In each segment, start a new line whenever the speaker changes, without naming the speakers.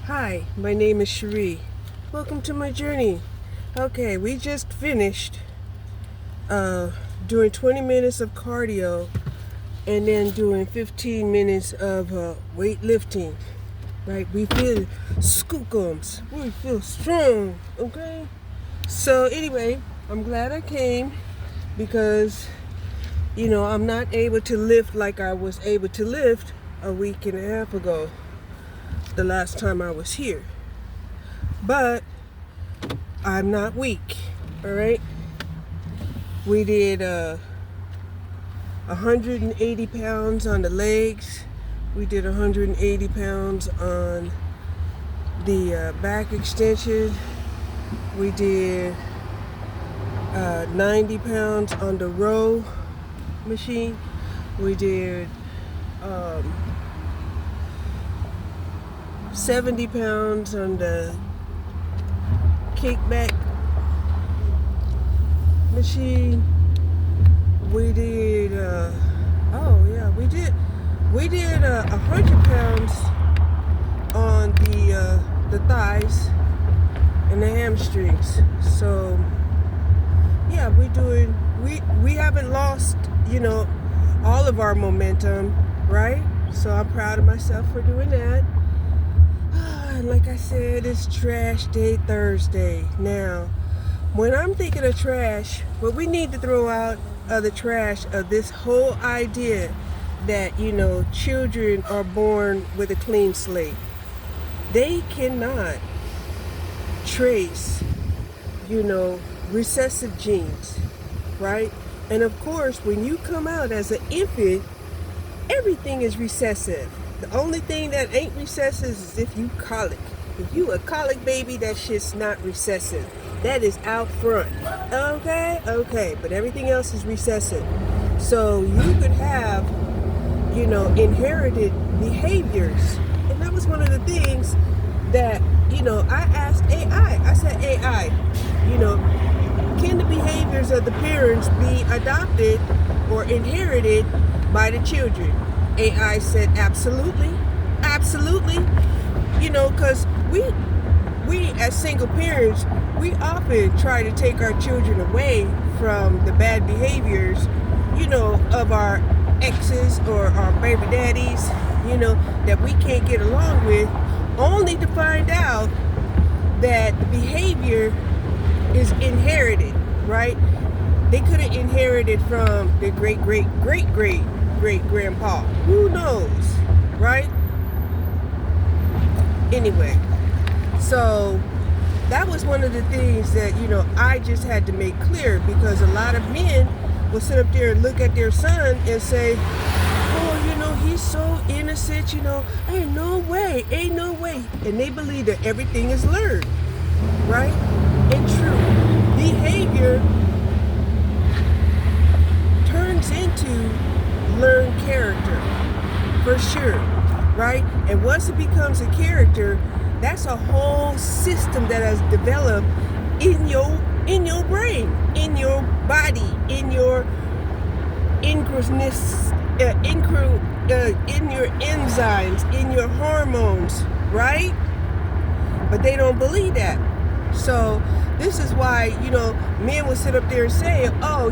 Hi, my name is Cherie. Welcome to my journey. Okay, we just finished doing 20 minutes of cardio and then doing 15 minutes of weightlifting. Right? We feel skookums. We feel strong. Okay? So anyway, I'm glad I came because I'm not able to lift like I was able to lift a week and a half ago, the last time I was here. But I'm not weak, all right? We did 180 pounds on the legs. We did 180 pounds on the back extension. We did 90 pounds on the row machine. We did 70 pounds on the kickback machine. We did we did 100 pounds on the thighs and the hamstrings. So yeah, we haven't lost all of our momentum, right? So I'm proud of myself for doing that. And like I said, it's Trash Day Thursday. Now, when I'm thinking of trash, what we need to throw out of the trash of this whole idea that, children are born with a clean slate. They cannot trace, recessive genes, right? And of course, when you come out as an infant, everything is recessive. The only thing that ain't recessive is if you colic. If you a colic baby, that shit's not recessive. That is out front. Okay. But everything else is recessive. So you could have, inherited behaviors. And that was one of the things that, I asked AI. I said, AI, can the behaviors of the parents be adopted or inherited by the children? AI said absolutely, because we as single parents, we often try to take our children away from the bad behaviors, of our exes or our baby daddies, that we can't get along with, only to find out that the behavior is inherited, right? They could have inherited from their great grandpa. Who knows, right? Anyway, so that was one of the things that, I just had to make clear, because a lot of men will sit up there and look at their son and say, oh, he's so innocent, ain't no way. And they believe that everything is learned, right? And true. Behavior turns into learned character, for sure, right? And once it becomes a character, that's a whole system that has developed in your brain, in your body, in your in your enzymes, in your hormones, right? But they don't believe that. So this is why, men will sit up there and say, oh,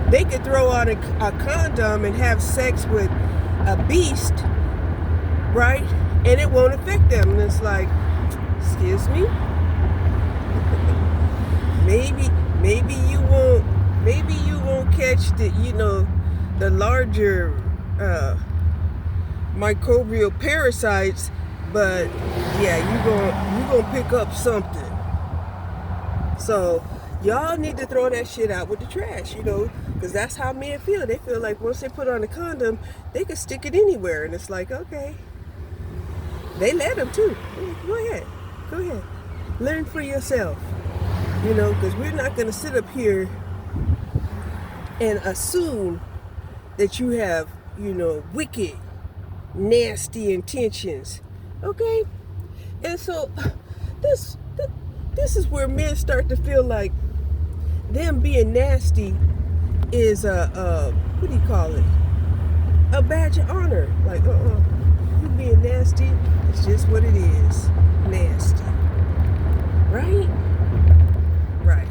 they could throw on a condom and have sex with a beast, right? And it won't affect them. And it's like, excuse me? maybe you won't catch the larger microbial parasites, but yeah, you gonna pick up something. So y'all need to throw that shit out with the trash, because that's how men feel. They feel like once they put on a condom, they can stick it anywhere. And it's like, okay. They let them too. Go ahead. Learn for yourself. Because we're not going to sit up here and assume that you have, wicked, nasty intentions. Okay? And so this is where men start to feel like them being nasty is what do you call it? A badge of honor. Like, being nasty, it's just what it is. Nasty. Right? Right.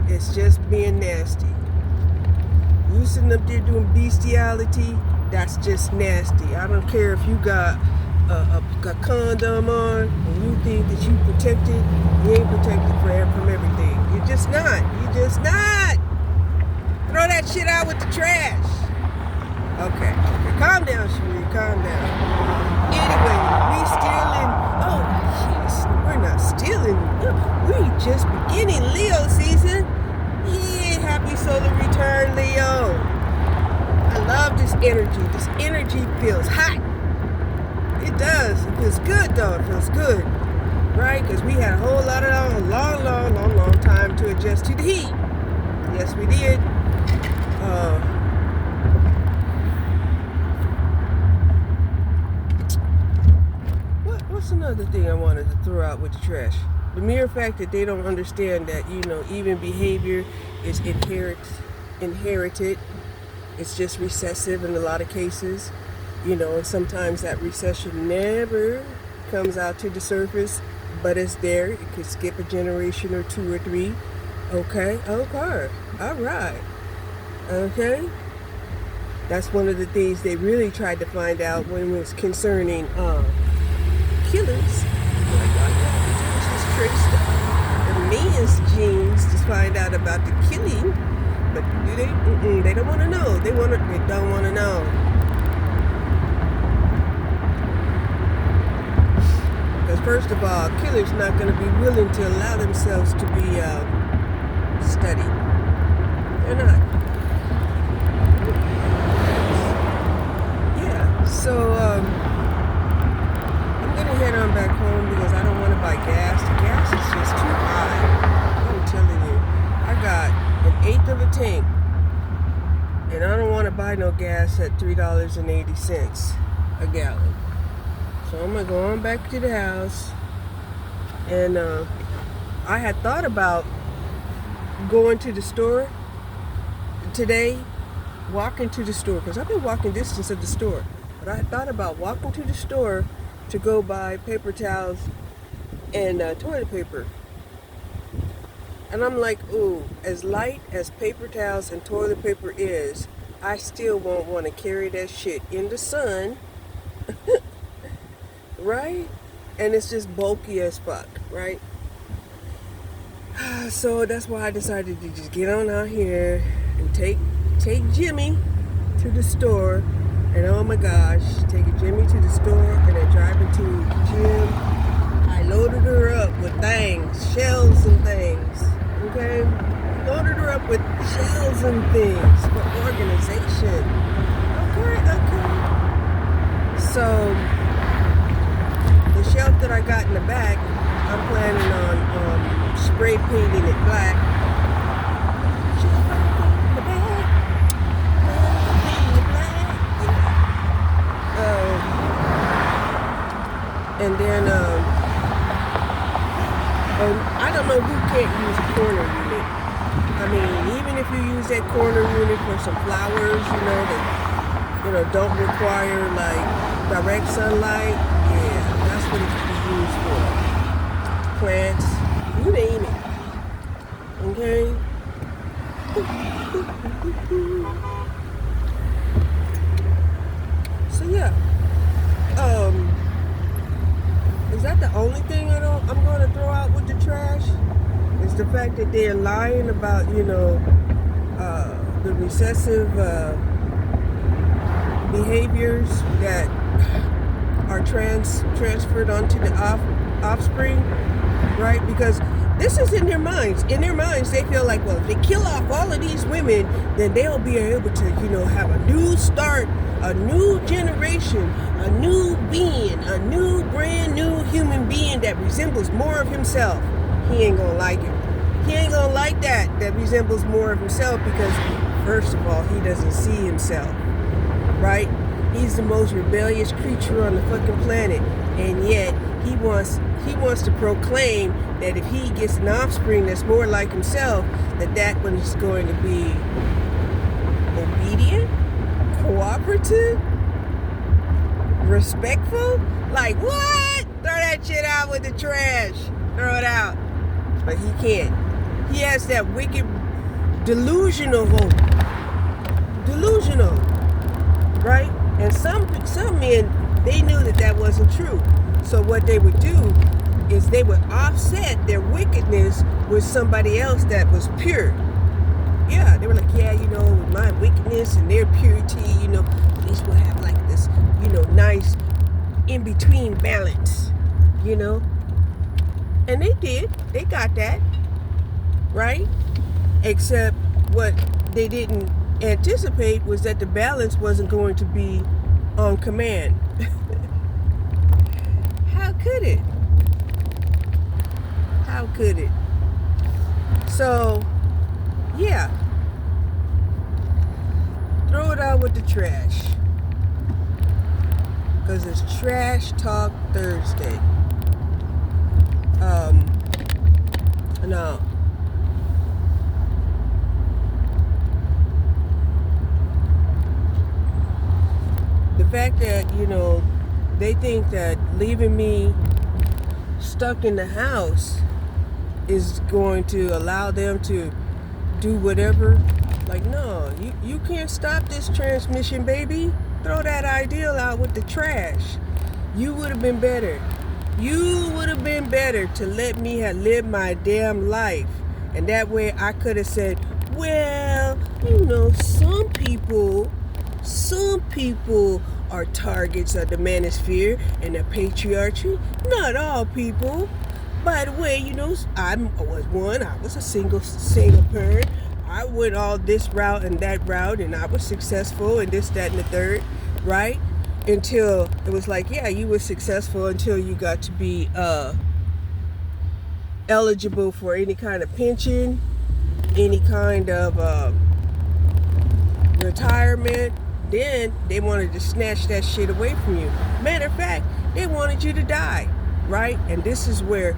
It's just being nasty. You sitting up there doing bestiality, that's just nasty. I don't care if you got a condom on and you think that you protected, you ain't protected from everything. You're just not. You're just not. Throw that shit out with the trash. Okay. Calm down, Cherie. Calm down. Anyway, we stealing. Oh, jeez. We're not stealing. We just beginning Leo season. Yeah, happy solar return, Leo. I love this energy. This energy feels hot. It does. It feels good, though. It feels good. Right? Because we had a whole lot of long time to adjust to the heat. Yes, we did. What's another thing I wanted to throw out with the trash? The mere fact that they don't understand that, even behavior is inherited. It's just recessive in a lot of cases. And sometimes that recession never comes out to the surface, but it's there. It could skip a generation or 2 or 3. Okay. All right. Okay. That's one of the things they really tried to find out when it was concerning killers. Just traced the man's genes to find out about the killing, but do they? They don't want to know. They don't want to know. Because first of all, killers not going to be willing to allow themselves to be studied. They're not. Yeah. So I'm gonna head on back home because I don't want to buy gas. The gas is just too high. I'm telling you. I got 1/8 of a tank, and I don't want to buy no gas at $3.80 a gallon. So I'm gonna go on back to the house, and I had thought about going to the store today, walking to the store, because I've been walking distance at the store, but I had thought about walking to the store to go buy paper towels and toilet paper. And I'm like, ooh, as light as paper towels and toilet paper is, I still won't want to carry that shit in the sun. Right? And it's just bulky as fuck, right? So that's why I decided to just get on out here and take Jimmy to the store. And oh my gosh, taking Jimmy to the store and then driving to the gym. I loaded her up with things, shells and things. Okay? Loaded her up with shells and things for organization. Okay. So the shelf that I got in the back, I'm planning on spray painting it black. Shelf in the back, painting it black. And then I don't know who can't use a corner unit. I mean, even if you use that corner unit for some flowers, that don't require like direct sunlight. Yeah, that's what it can be used for. Plants, you name it. Okay? So yeah. Is that the only thing I'm going to throw out with the trash? Is the fact that they're lying about, the recessive behaviors that are transferred onto the offspring, right? Because this is in their minds. In their minds, they feel like, well, if they kill off all of these women, then they'll be able to, have a new start, a new generation, a new being, a new, brand new human being that resembles more of himself. He ain't gonna like it. He ain't gonna like that resembles more of himself because, first of all, he doesn't see himself, right? He's the most rebellious creature on the fucking planet, and yet he wants to proclaim that if he gets an offspring that's more like himself, that one is going to be obedient, cooperative. respectful. Like, what? Throw that shit out with the trash. Throw it out. But he can't. He has that wicked, delusional hope. Delusional. Right? And some men, they knew that wasn't true. So what they would do is they would offset their wickedness with somebody else that was pure. Yeah, they were like, yeah, with my wickedness and their purity, at least we'll have like this, nice in-between balance, And they did. They got that, right? Except what they didn't anticipate was that the balance wasn't going to be on command. How could it? How could it? So, yeah. Throw it out with the trash. Because it's Trash Talk Thursday. No. The fact that, they think that leaving me stuck in the house is going to allow them to do whatever. Like, no, you can't stop this transmission, baby. Throw that ideal out with the trash. You would have been better. You would have been better to let me have lived my damn life. And that way I could have said, well, some people are targets of the manosphere and the patriarchy. Not all people. By the way, I was a single parent. I went all this route and that route, and I was successful and this, that, and the third, right? Until it was like, yeah, you were successful until you got to be eligible for any kind of pension, any kind of retirement. Then they wanted to snatch that shit away from you. Matter of fact, they wanted you to die, right? And this is where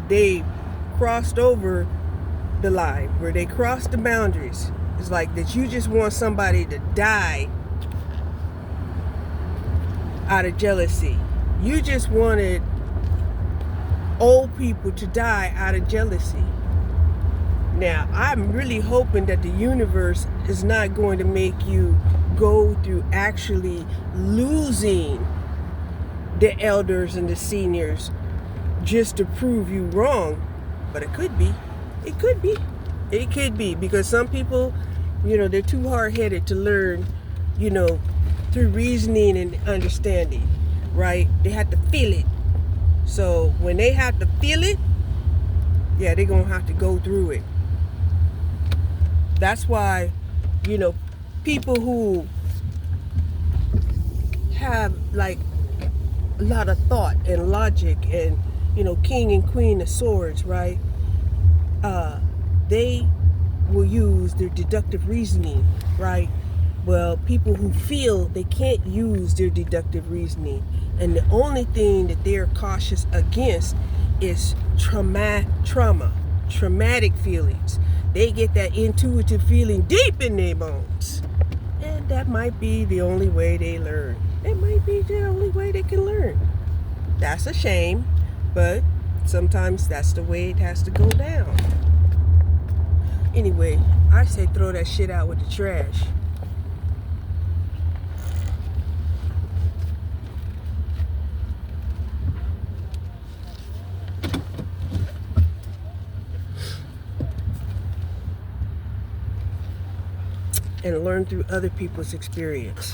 they crossed over the line, where they crossed the boundaries. It's like that you just want somebody to die out of jealousy. You just wanted old people to die out of jealousy. Now, I'm really hoping that the universe is not going to make you go through actually losing the elders and the seniors just to prove you wrong. But it could be. It could be. It could be, because some people, they're too hard-headed to learn, through reasoning and understanding, right? They have to feel it. So when they have to feel it, yeah, they're going to have to go through it. That's why, people who have like a lot of thought and logic and, king and queen of swords, right? They will use their deductive reasoning, right? Well, people who feel they can't use their deductive reasoning, and the only thing that they're cautious against is traumatic feelings. They get that intuitive feeling deep in their bones. And that might be the only way they learn. It might be the only way they can learn. That's a shame, but sometimes that's the way it has to go down. Anyway, I say throw that shit out with the trash. And learn through other people's experience.